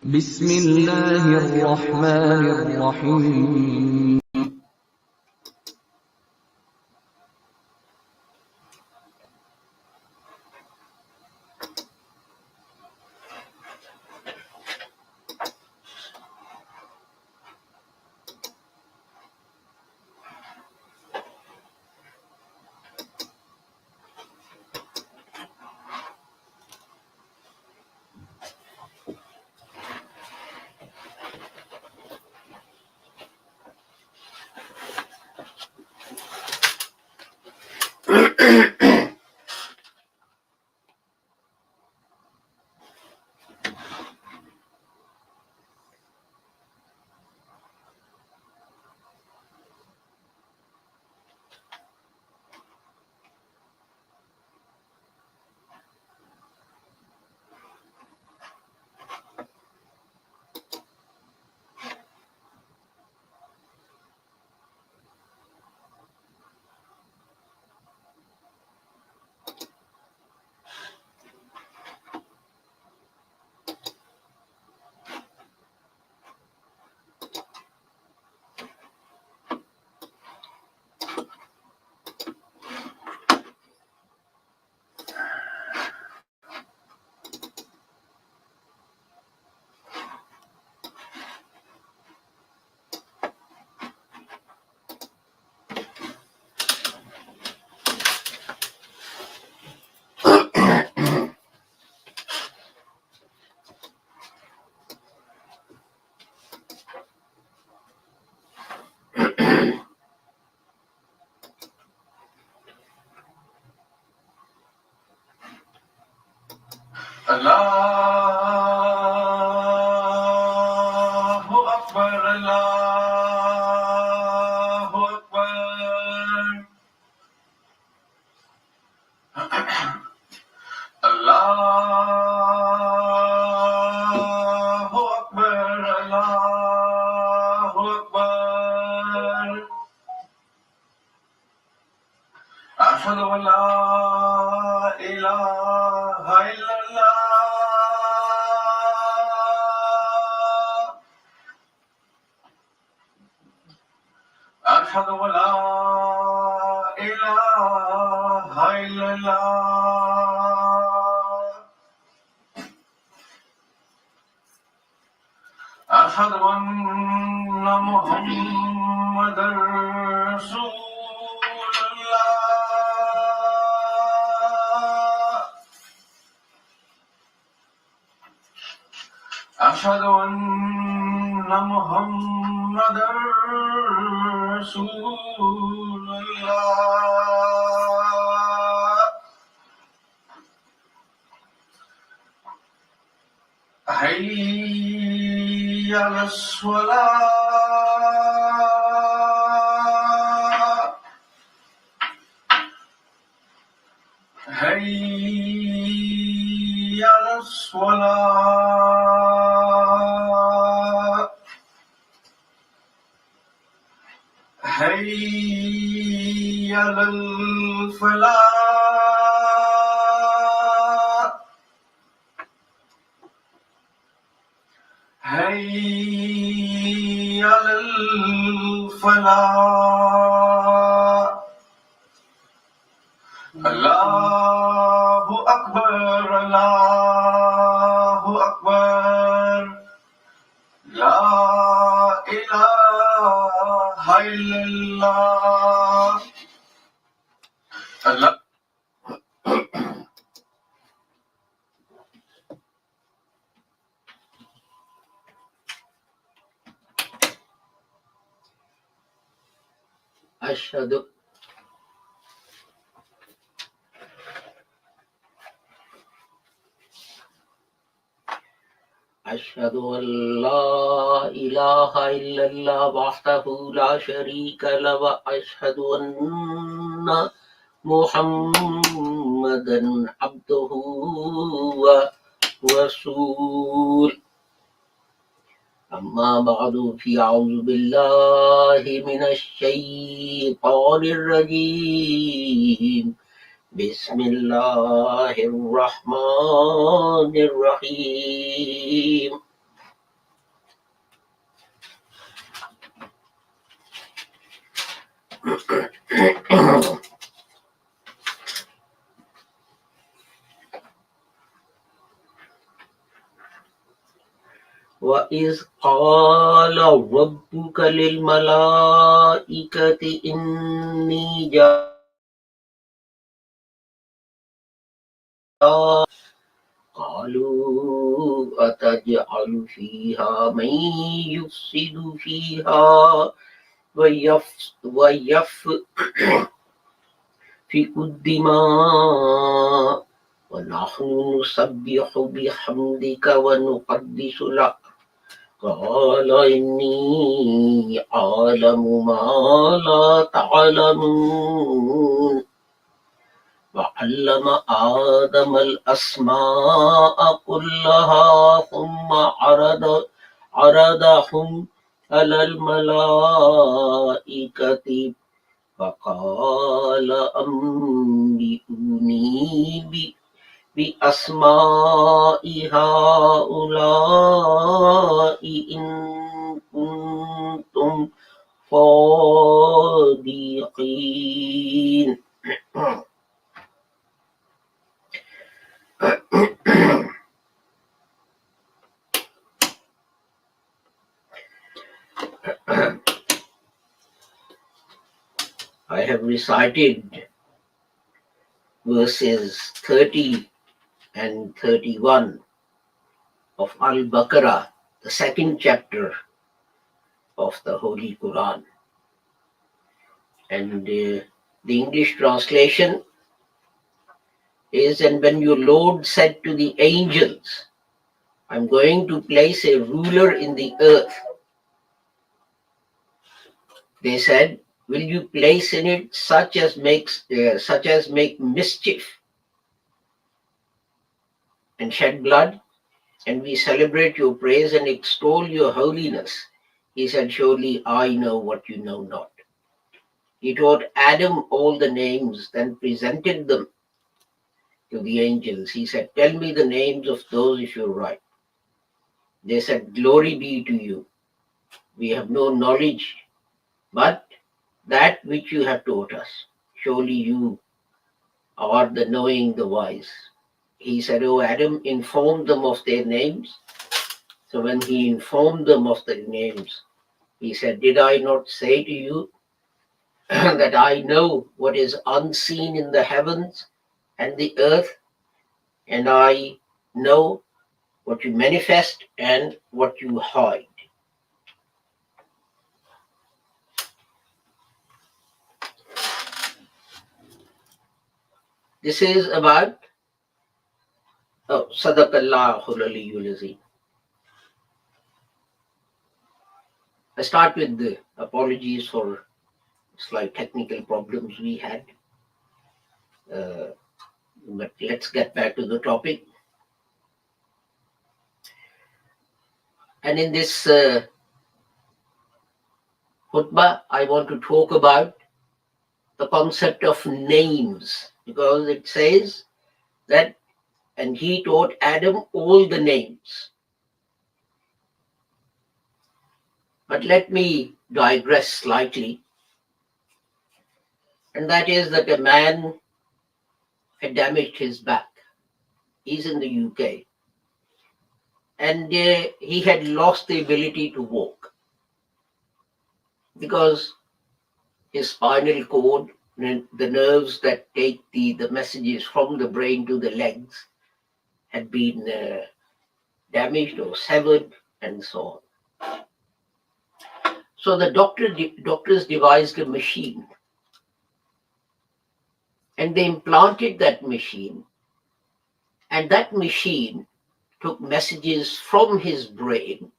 بسم الله الرحمن الرحيم. اللہ اکبر اللہ اکبر اللہ اکبر اللہ اکبر اشہد ان لا الہ الا اللہ اشہد ان لا الہ الا اللہ اشہد ان محمد رسول اللہ اشہد ان محمد رسول اللہ حی علی الصلاۃ حی علی الصلاۃ حی علی الفلاح حی علی الفلاح اللہ اکبر اللہ اکبر لا الہ الا اللہ اللہ أشهد أشهد أن لا إله إلا الله وحده لا شريك له وأشهد أن محمدا عبده ورسوله أما بعد فأعوذ بالله من الشيطان الرجيم بسم الله الرحمن الرحيم وَإِذْ قَالَ رَبُّكَ لِلْمَلَائِكَةِ إِنِّي جَاعِلٌ قالوا أتجعل فيها من يفسد فيها ويسفك الدماء ونحن نسبح بحمدك ونقدس لك قال إني أعلم ما لا تعلمون وعلم آدم الأسماء كلها ثم عرضهم على الملائكة فقال أنبئوني بأسماء هؤلاء إن كنتم صادقين. I have recited verses 30 and 31 of Al-Baqarah, the second chapter of the Holy Quran. And the English translation is, and when your Lord said to the angels, I'm going to place a ruler in the earth. They said, will you place in it such as make mischief and shed blood? And we celebrate your praise and extol your holiness. He said, surely I know what you know not. He taught Adam all the names, then presented them to the angels. He said, tell me the names of those if you're right. They said, glory be to you. We have no knowledge but that which you have taught us. Surely you are the knowing, the wise. He said, oh Adam, inform them of their names. So when he informed them of their names, he said, did I not say to you that I know what is unseen in the heavens and the earth, and I know what you manifest and what you hide. This is about Sadaqallahul Aliyyul Azim. I start with the apologies for slight technical problems we had. But let's get back to the topic. And in this khutbah, I want to talk about the concept of names, because it says that, and he taught Adam all the names. But let me digress slightly. And that is that a man had damaged his back. He's in the UK. And he had lost the ability to walk because his spinal cord, the nerves that take the messages from the brain to the legs, had been damaged or severed and so on. So the doctors devised a machine And they implanted that machine, and that machine took messages from his brain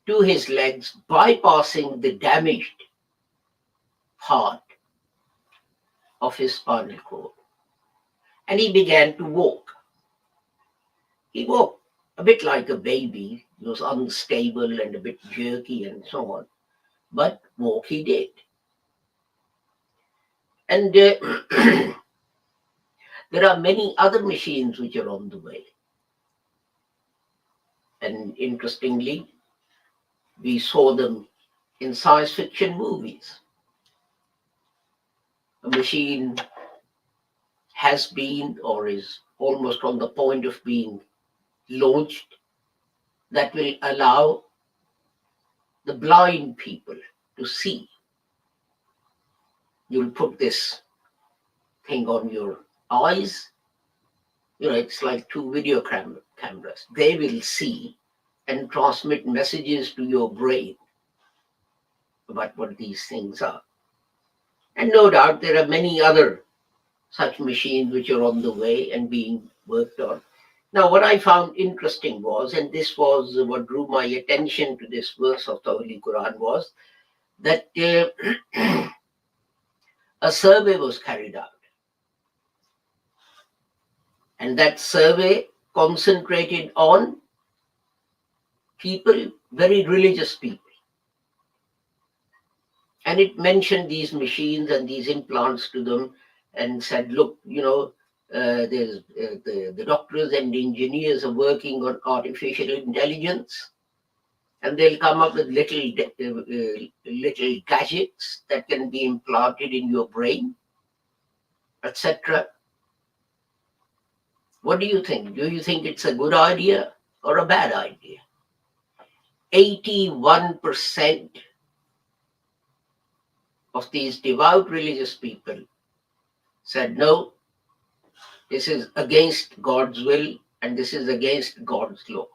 to his legs, bypassing the damaged part of his spinal cord. And he began to walk. He walked a bit like a baby. He was unstable and a bit jerky and so on. But walk he did. And there are many other machines which are on the way. And interestingly, we saw them in science fiction movies. A machine has been or is almost on the point of being launched that will allow the blind people to see. You'll put this thing on your eyes. It's like two video cameras. They will see and transmit messages to your brain about what these things are. And no doubt there are many other such machines which are on the way and being worked on. Now, what I found interesting was, and this was what drew my attention to this verse of the Holy Quran, was that a survey was carried out. And that survey concentrated on people, very religious people. And it mentioned these machines and these implants to them and said, look, there's the doctors and the engineers are working on artificial intelligence, and they'll come up with little gadgets that can be implanted in your brain, etc. What do you think? Do you think it's a good idea or a bad idea? 81% of these devout religious people said, no, this is against God's will and this is against God's law.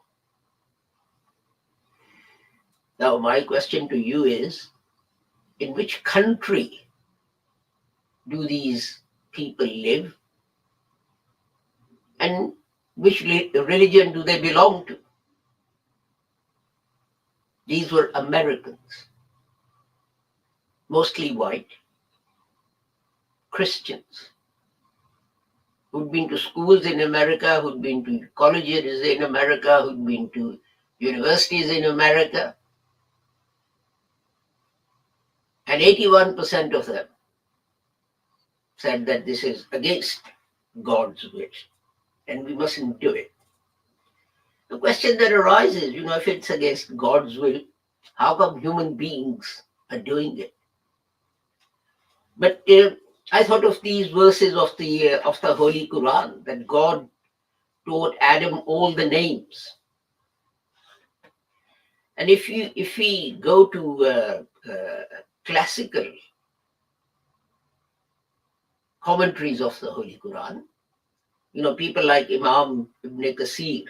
Now, my question to you is, in which country do these people live? And which religion do they belong to? These were Americans, mostly white, Christians, who'd been to schools in America, who'd been to colleges in America, who'd been to universities in America. And 81% of them said that this is against God's will and we mustn't do it. The question that arises, if it's against God's will, how come human beings are doing it? But I thought of these verses of the Holy Quran, that God taught Adam all the names. And if we go to classical commentaries of the Holy Quran, people like Imam Ibn Kathir,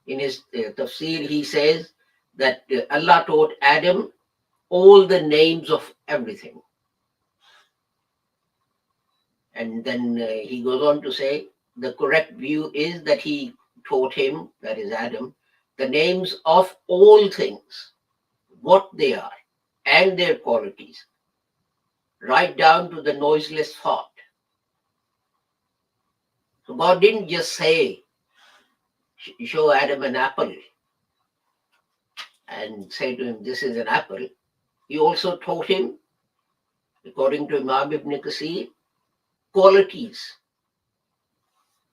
in his tafsir, he says that Allah taught Adam all the names of everything. And then he goes on to say, the correct view is that he taught him, that is Adam, the names of all things, what they are, and their qualities, right down to the noiseless fart. So God didn't just say, show Adam an apple and say to him, this is an apple. He also taught him, according to Imam Ibn Kathir, qualities,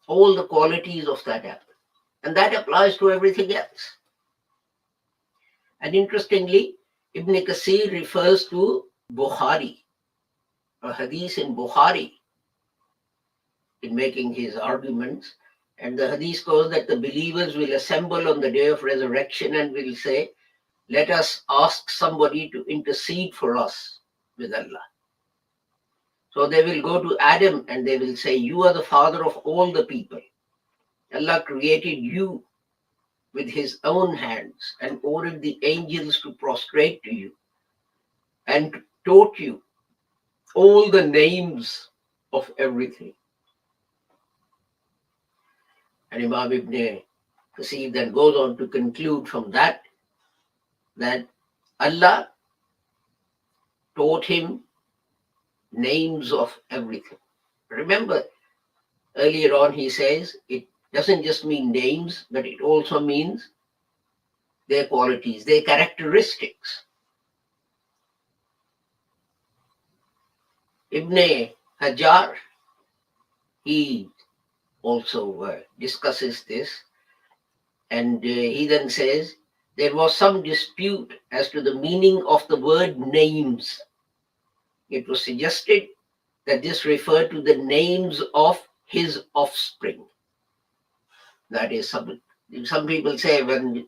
all the qualities of that apple. And that applies to everything else. And interestingly, Ibn Kathir refers to Bukhari, a hadith in Bukhari, in making his arguments. And the hadith goes that the believers will assemble on the day of resurrection and will say, let us ask somebody to intercede for us with Allah. So they will go to Adam and they will say, you are the father of all the people. Allah created you with his own hands and ordered the angels to prostrate to you and taught you all the names of everything. And Imam Ibn Kasir then goes on to conclude from that Allah taught him names of everything. Remember, earlier on he says it doesn't just mean names, but it also means their qualities, their characteristics. Ibn Hajar, he also discusses this, and he then says there was some dispute as to the meaning of the word names. It was suggested that this referred to the names of his offspring. That is, some people say when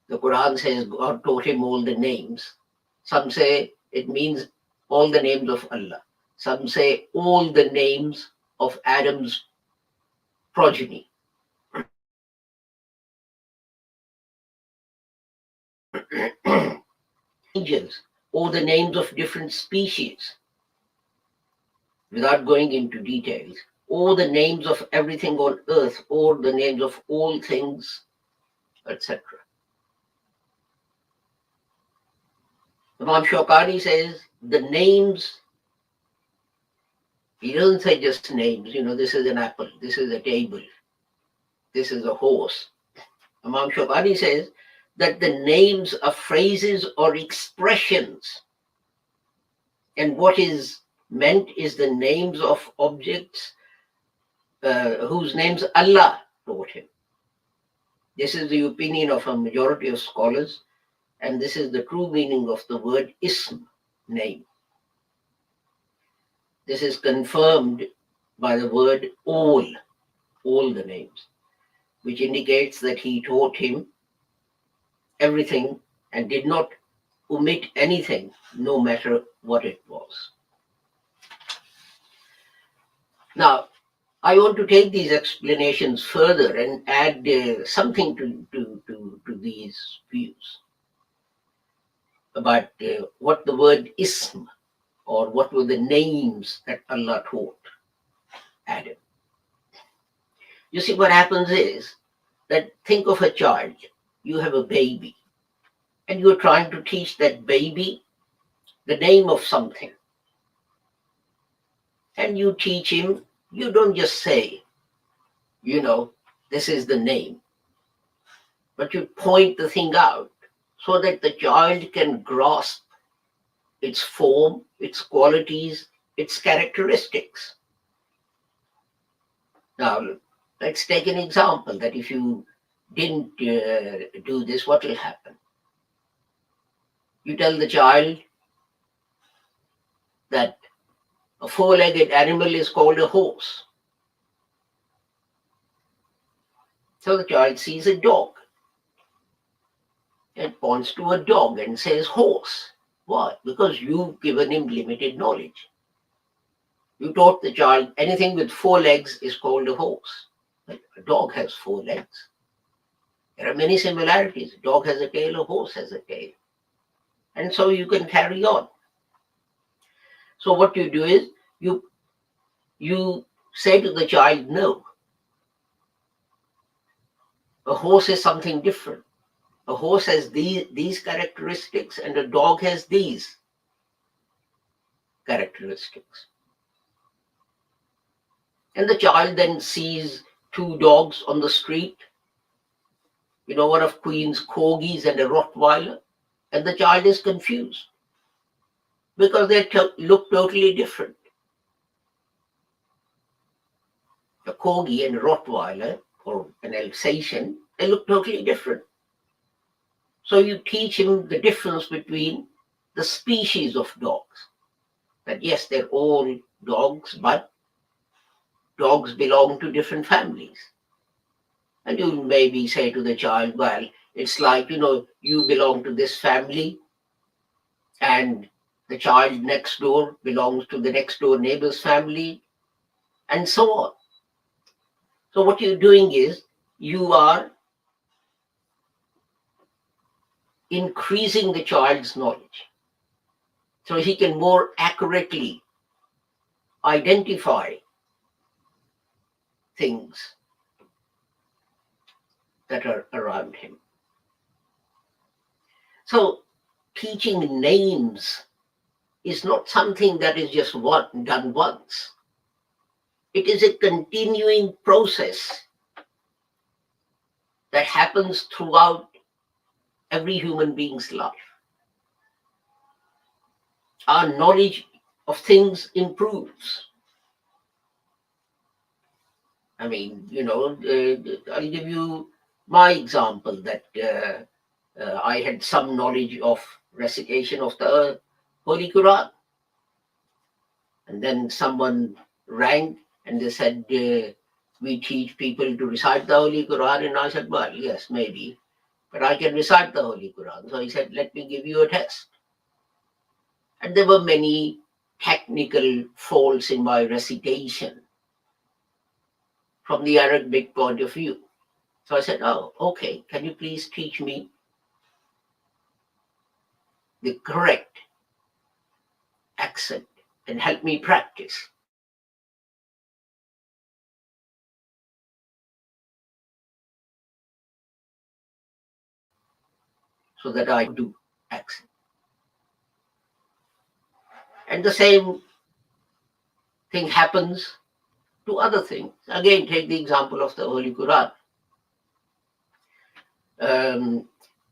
the Quran says God taught him all the names, some say it means all the names of Allah. Some say all the names of Adam's progeny. Angels, or the names of different species, without going into details, or the names of everything on earth, or the names of all things, etc. Imam Shawkani says the names, he doesn't say just names, this is an apple, this is a table, this is a horse. Imam Shawkani says that the names are phrases or expressions, and what is meant is the names of objects whose names Allah taught him. This is the opinion of a majority of scholars, and this is the true meaning of the word ism, name. This is confirmed by the word all the names, which indicates that he taught him everything and did not omit anything, no matter what it was. Now, I want to take these explanations further and add something to these views about what the word ism, or what were the names that Allah taught Adam. You see, what happens is that, think of a child. You have a baby, and you're trying to teach that baby the name of something. And you teach him, you don't just say, this is the name, but you point the thing out so that the child can grasp its form, its qualities, its characteristics. Now, let's take an example that if you didn't do this, what will happen? You tell the child that a four-legged animal is called a horse. So the child sees a dog and points to a dog and says horse. Why? Because you've given him limited knowledge. You taught the child anything with four legs is called a horse. But a dog has four legs. There are many similarities. A dog has a tail, a horse has a tail. And so you can carry on. So what you do is you say to the child, no. A horse is something different. A horse has these characteristics, and a dog has these characteristics. And the child then sees two dogs on the street, one of Queen's corgis and a Rottweiler, and the child is confused because they look totally different. A corgi and a Rottweiler, or an Alsatian, they look totally different. So you teach him the difference between the species of dogs. That yes, they're all dogs, but dogs belong to different families. And you maybe say to the child, well, it's like, you belong to this family, and the child next door belongs to the next door neighbor's family, and so on. So what you're doing is you are increasing the child's knowledge so he can more accurately identify things that are around him. So teaching names is not something that is just done once. It is a continuing process that happens throughout every human being's life. Our knowledge of things improves. I mean, I'll give you my example that I had some knowledge of recitation of the Holy Quran. And then someone rang and they said, we teach people to recite the Holy Quran. And I said, well, yes, maybe, but I can recite the Holy Quran. So he said, let me give you a test. And there were many technical faults in my recitation from the Arabic point of view. So I said, oh, okay, can you please teach me the correct accent and help me practice? So that I do accent. And the same thing happens to other things. Again, take the example of the Holy Quran.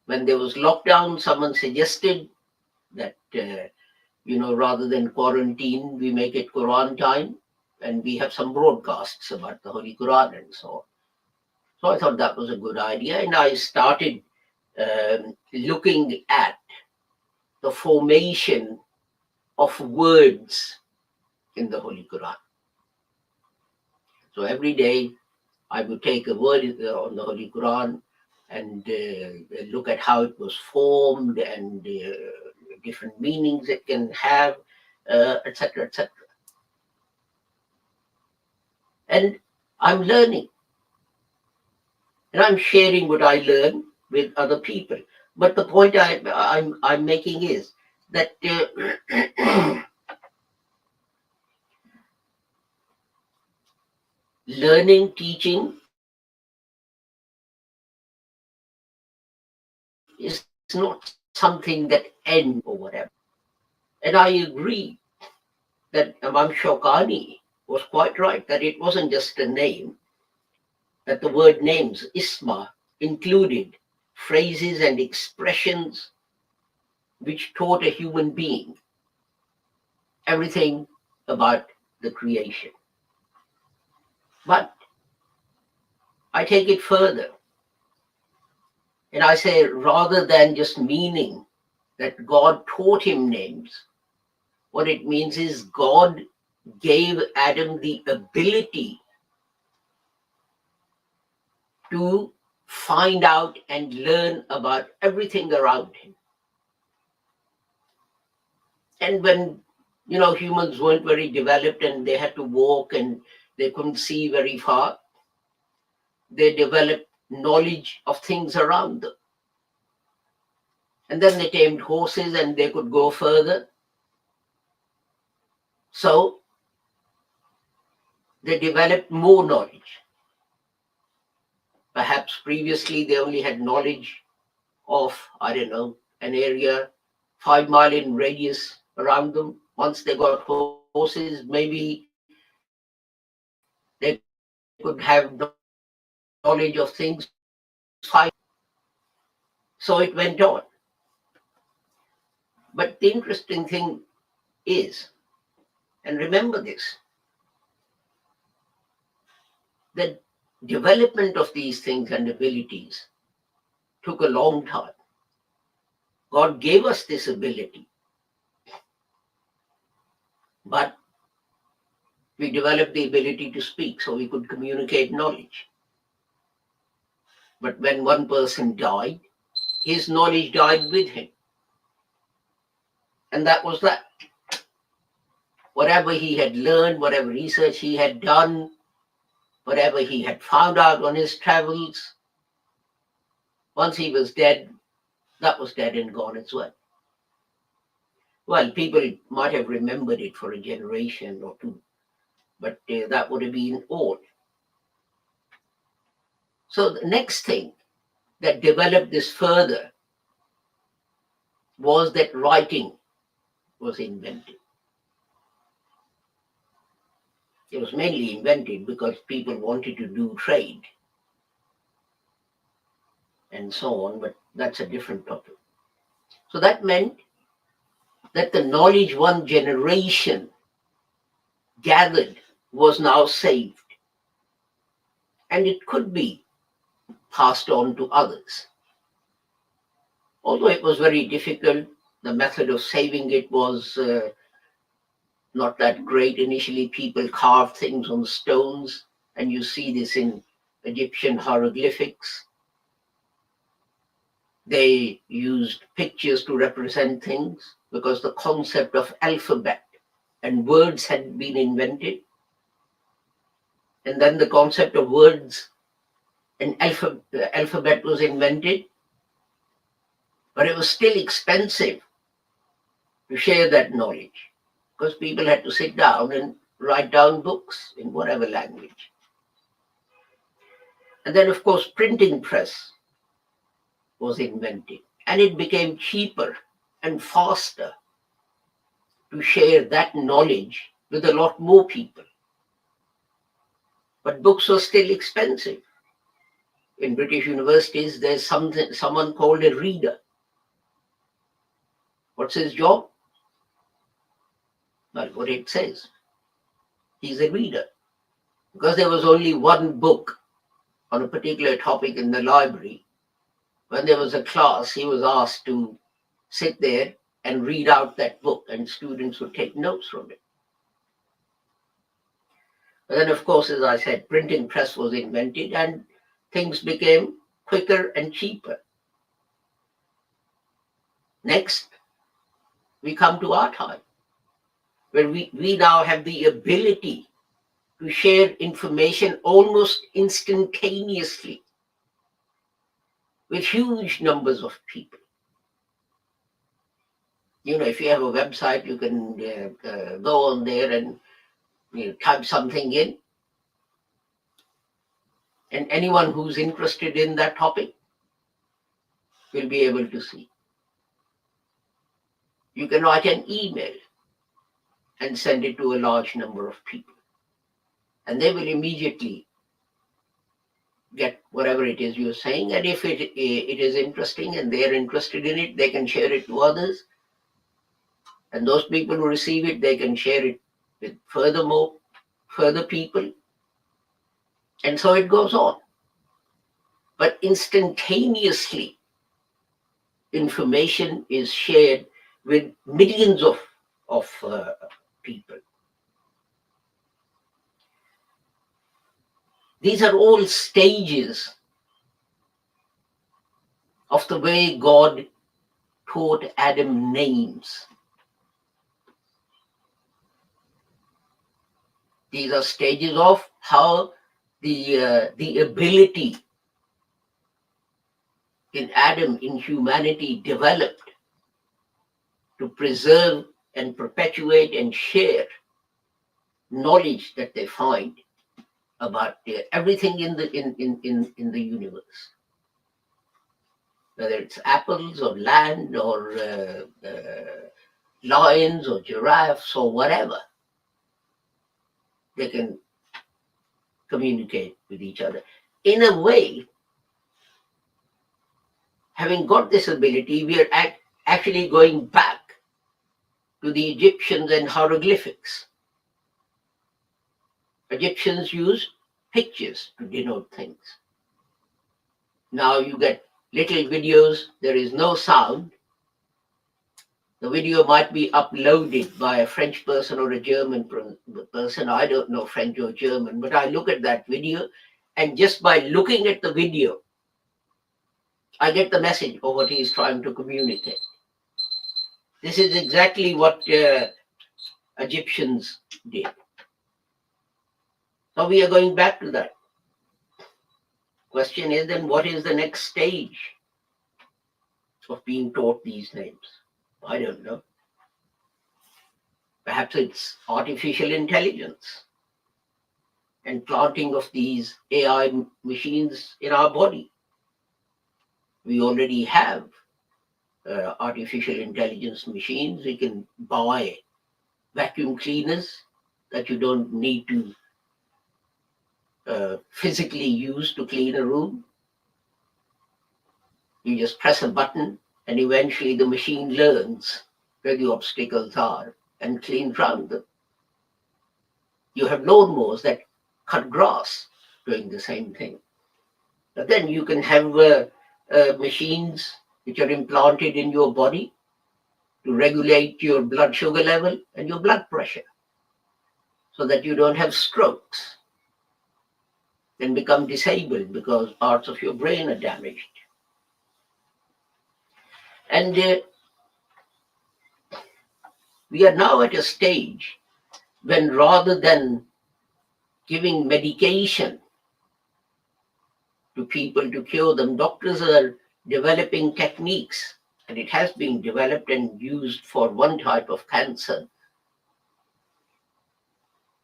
When there was lockdown, someone suggested that, rather than quarantine, we make it Quran time and we have some broadcasts about the Holy Quran and so on. So I thought that was a good idea. And I started looking at the formation of words in the Holy Quran. So every day I would take a word on the Holy Quran and look at how it was formed and different meanings it can have, etc., etc. And I'm learning. And I'm sharing what I learn with other people. But the point I'm making is that learning, teaching is not something that ends or whatever. And I agree that Imam Shawkani was quite right, that it wasn't just a name, that the word names, Isma, included phrases and expressions which taught a human being everything about the creation. But I take it further. And I say, rather than just meaning that God taught him names, what it means is God gave Adam the ability to find out and learn about everything around him. And when, humans weren't very developed and they had to walk and they couldn't see very far, they developed knowledge of things around them. And then they tamed horses and they could go further. So they developed more knowledge. Perhaps previously they only had knowledge of, an area 5 mile in radius around them. Once they got horses, maybe they could have knowledge of things 5. So it went on. But the interesting thing is, and remember this, the development of these things and abilities took a long time. God gave us this ability, but we developed the ability to speak so we could communicate knowledge. But when one person died, his knowledge died with him. And that was that. Whatever he had learned, whatever research he had done, whatever he had found out on his travels, once he was dead, that was dead and gone as well. Well, people might have remembered it for a generation or two, but that would have been all. So the next thing that developed this further was that writing was invented. It was mainly invented because people wanted to do trade and so on, but that's a different topic. So that meant that the knowledge one generation gathered was now saved, and it could be passed on to others. Although it was very difficult, the method of saving it was not that great. Initially, people carved things on stones, and you see this in Egyptian hieroglyphics. They used pictures to represent things because the concept of alphabet and words had been invented. And then the concept of words and alphabet was invented. But it was still expensive to share that knowledge because people had to sit down and write down books in whatever language. And then, of course, printing press was invented, and it became cheaper and faster to share that knowledge with a lot more people. But books were still expensive. In British universities, there's someone called a reader. What's his job? Well, what it says. He's a reader. Because there was only one book on a particular topic in the library, when there was a class, he was asked to sit there and read out that book, and students would take notes from it. But then, of course, as I said, printing press was invented and things became quicker and cheaper. Next, we come to our time, where we now have the ability to share information almost instantaneously with huge numbers of people. You know, if you have a website, you can go on there and type something in, and anyone who's interested in that topic will be able to see. You can write an email and send it to a large number of people, and they will immediately get whatever it is you're saying. And if it is interesting and they're interested in it, they can share it to others. And those people who receive it, they can share it with further people. And so it goes on. But instantaneously, information is shared with millions of people. These are all stages of the way God taught Adam names. These are stages of how the ability in Adam, in humanity, developed to preserve and perpetuate and share knowledge that they find about everything in the universe, whether it's apples or land or lions or giraffes or whatever. They can communicate with each other. In a way, having got this ability, we are actually going back to the Egyptians and hieroglyphics. Egyptians used pictures to denote things. Now you get little videos, there is no sound. The video might be uploaded by a French person or a German person. I don't know French or German, but I look at that video, and just by looking at the video, I get the message of what he is trying to communicate. This is exactly what Egyptians did. So we are going back to that. Question is then, what is the next stage of being taught these names? I don't know. Perhaps it's artificial intelligence. and planting of these AI machines in our body. We already have artificial intelligence machines. We can buy vacuum cleaners that you don't need to physically use to clean a room. You just press a button and eventually the machine learns where the obstacles are and cleans around them. You have lawnmowers that cut grass doing the same thing. But then you can have machines which are implanted in your body to regulate your blood sugar level and your blood pressure so that you don't have strokes and become disabled because parts of your brain are damaged. And we are now at a stage when rather than giving medication to people to cure them, doctors are developing techniques, and it has been developed and used for one type of cancer,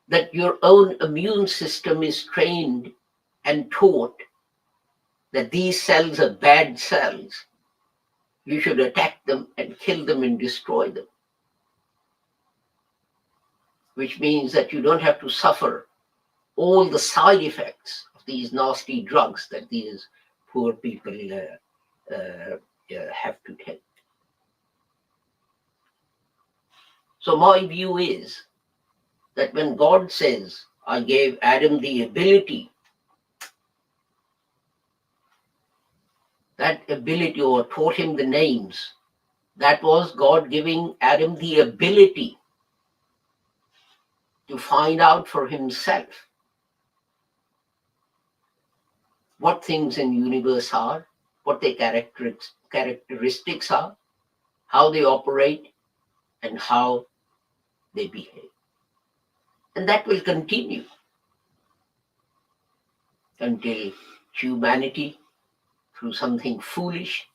that your own immune system is trained and taught that these cells are bad cells. You should attack them and kill them and destroy them, which means that you don't have to suffer all the side effects of these nasty drugs that these poor people have to take. So my view is that when God says, I gave Adam the ability, that ability, or taught him the names, that was God giving Adam the ability to find out for himself what things in the universe are, what their characteristics are, how they operate, and how they behave. And that will continue until humanity, through something foolish,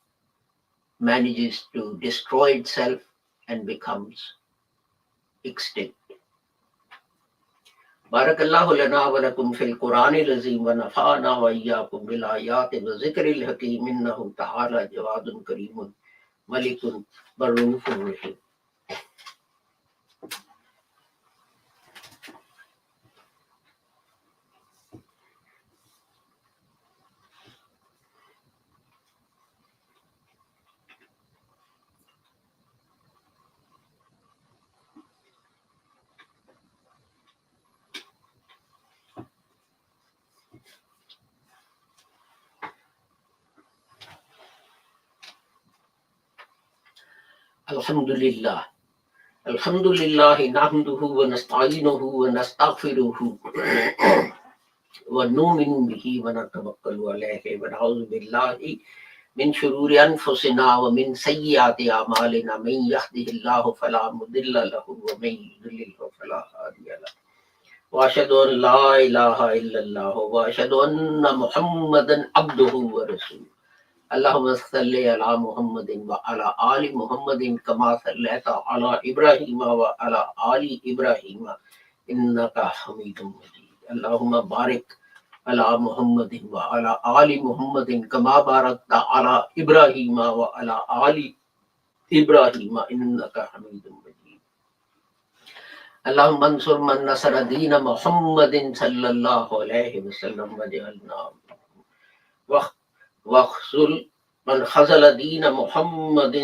manages to destroy itself and becomes extinct. Barakallahu lana wa lakum fil Quranil Azim wa nafa'ana wa iyyakum bil ayati wa zikril hakim innahu ta'ala jawadun karimun malikun barufur rahim. Alhamdulillah. Alhamdulillah nahmaduhu wa nasta'inuhu wa nastaghfiruhu wa nu'minu bihi wa natawakkalu alayhi wa na'udhu billahi min shururi anfusina wa min sayyiati a'malina man yahdihillahu fala mudilla lahu wa man yudlilhu fala hadiya lahu. Wa ashhadu an la ilaha illallah wa ashhadu anna Muhammadan abduhu wa rasuluhu. Allahumma salli ala Muhammadin wa ala ali Muhammadin kama sallaita ala Ibrahim wa ala ali Ibrahim innaka Hamidum Majid. Allahumma barik ala Muhammadin wa ala ali Muhammadin kama barakta ala Ibrahim wa ala ali Ibrahim innaka Hamidum Majid. Allahumma ansur man nasara dina Muhammadin sallallahu alayhi wa sallam wa ja'alna واخذل من خذل دين محمد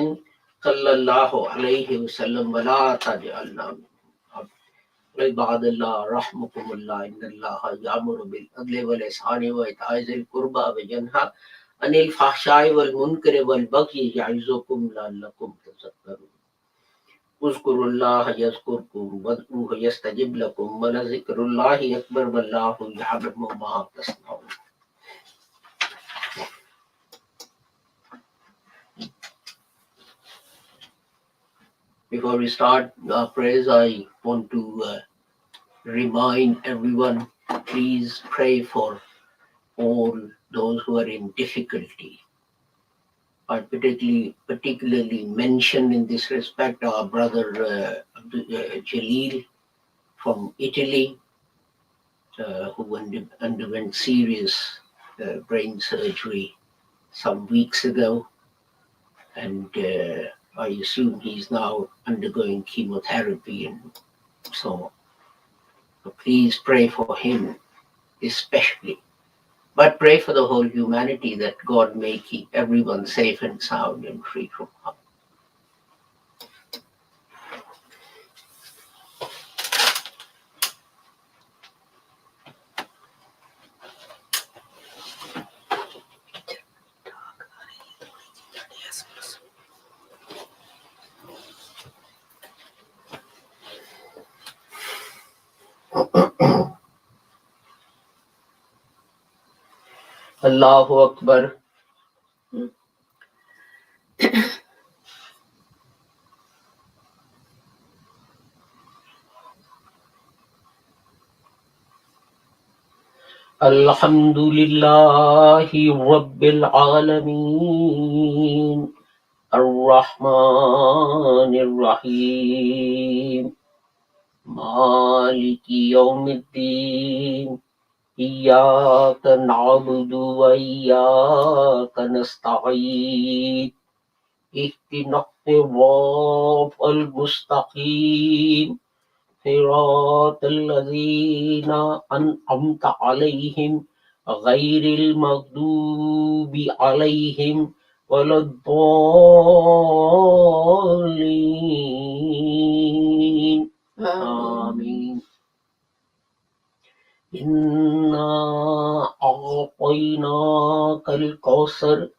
صلى الله عليه وسلم ولا تجعلنا عباد الله رحمكم الله إن الله يأمر بالعدل والإحسان وإيتاء ذي القربى وينهى عن الفحشاء والمنكر والبغي يعظكم لعلكم تذكرون اذكروا الله يذكركم وادعوه يستجب لكم ولذكر الله أكبر والله يعلم ما تصنعون. Before we start our prayers, I want to remind everyone, please pray for all those who are in difficulty. I particularly mention in this respect our brother Jalil from Italy, who underwent serious brain surgery some weeks ago, and I assume he's now undergoing chemotherapy and so on. So please pray for him especially. But pray for the whole humanity that God may keep everyone safe and sound and free from harm. Allahu Akbar. Alhamdulillahi Rabbil Alameen. Ar-Rahmanir Rahim. Maliki Yawmiddin. إياك نعبد وإياك نستعين اهدنا الصراط المستقيم صراط الذين أنعمت عليهم غير المغضوب عليهم ولا الضالين آمين. إنا أعطيناك الكوثر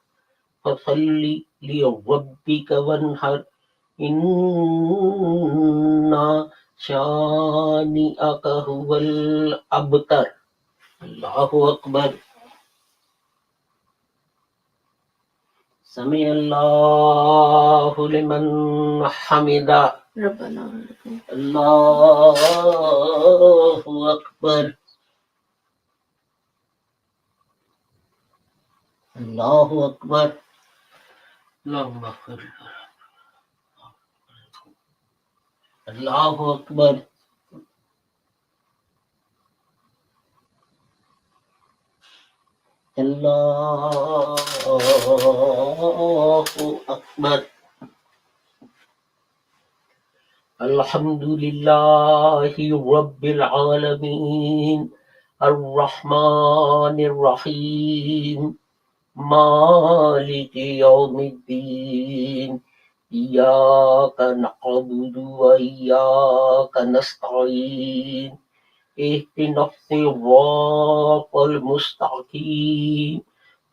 فصل لربك وانحر إن شانئك هو الأبتر. الله أكبر. سمع الله لمن حمده. ربنا الله أكبر. الله أكبر. اللهم اغفر. الله أكبر. الله أكبر. الحمد لله رب العالمين الرحمن الرحيم مالك يوم الدين إياك نعبد وإياك نستعين اهدنا الصراط المستقيم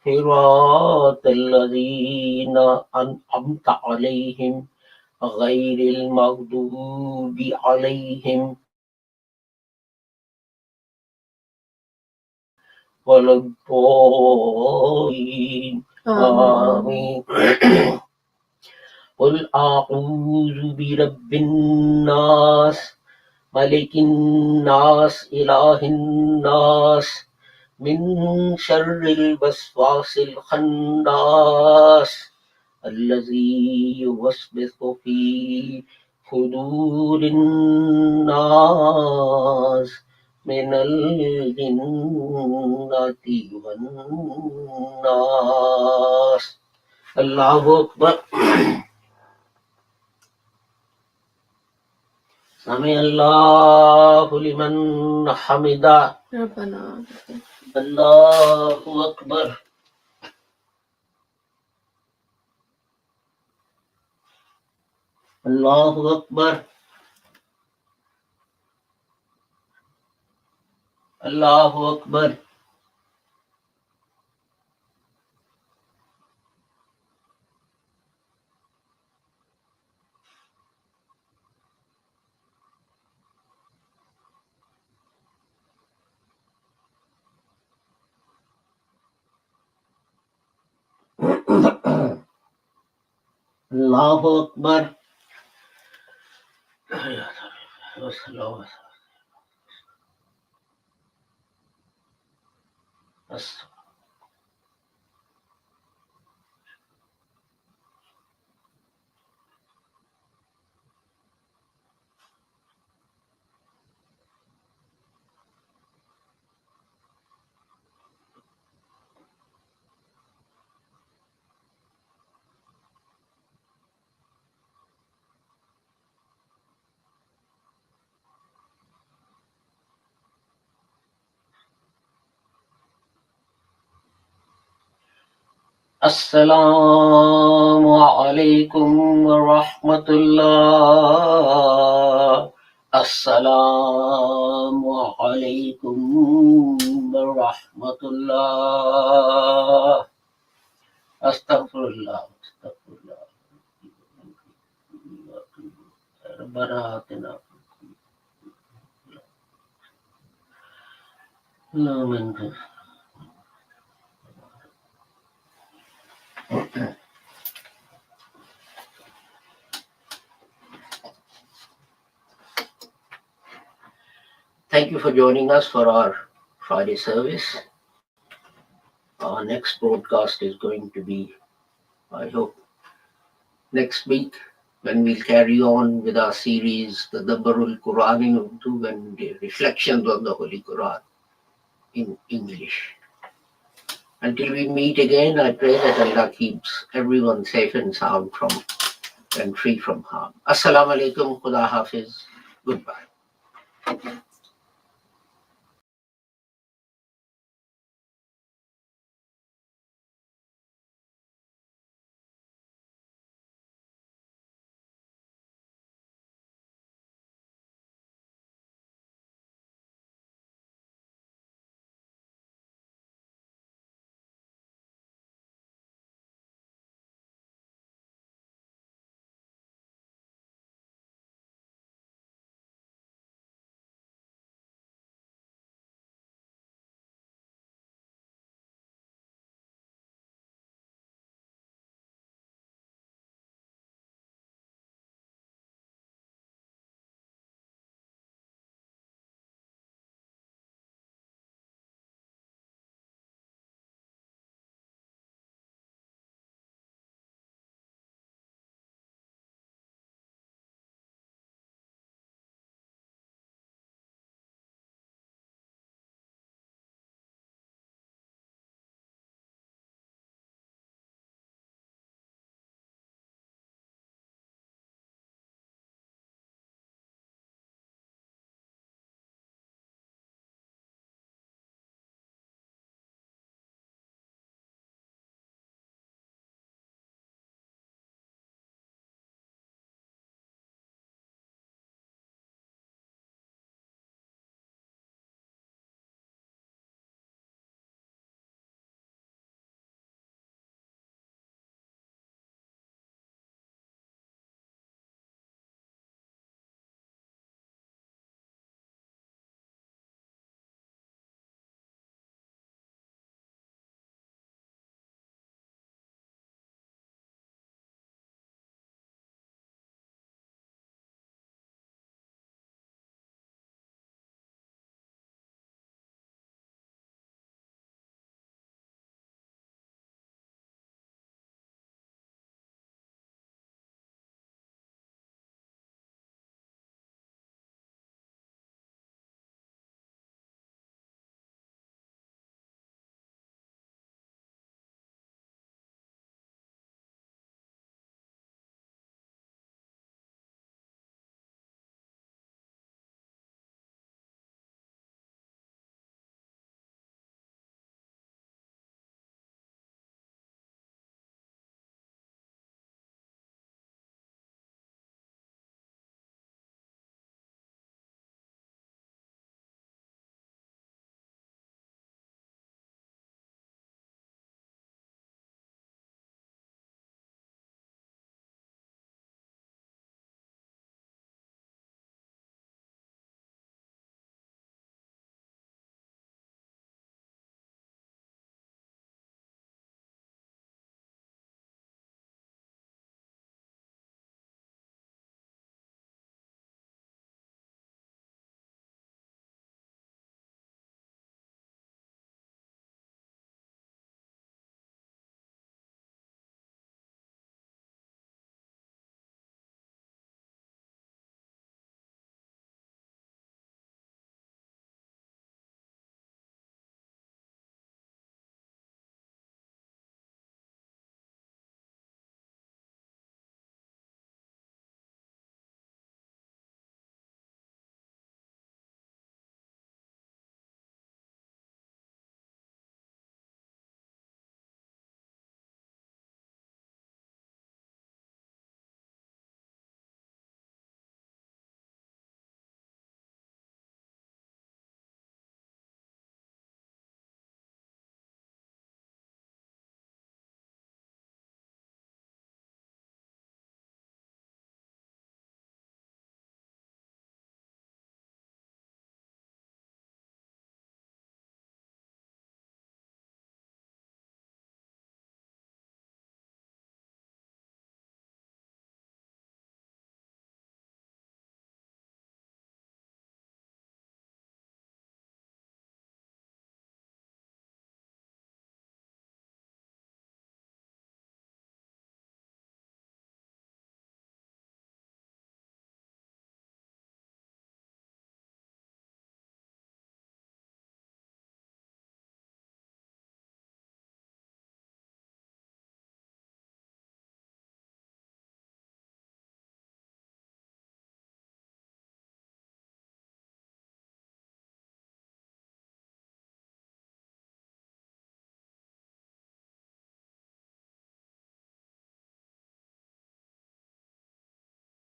صراط الذين أنعمت عليهم غير المغضوب عليهم ولا الضالين آمين. قل أعوذ برب الناس ملك الناس إله الناس من شر الوسواس الخناس الذي يوسوس في صدور الناس من الجنة والناس. الله أكبر. سمع الله لمن حمده. ربنا الله أكبر. الله أكبر. الله أكبر. الله أكبر. السلام علیکم ورحمۃ اللہ. السلام علیکم ورحمۃ اللہ. استغفر اللہ استغفر اللہ. ربنا آتنا Thank you for joining us for our Friday service. Our next broadcast is going to be, I hope, next week, when we'll carry on with our series, the Dabbarul Quran in Urdu and the reflections on the Holy Quran in English. Until we meet again, I pray that Allah keeps everyone safe and sound and free from harm. Assalamu alaikum, Khuda Hafiz, goodbye.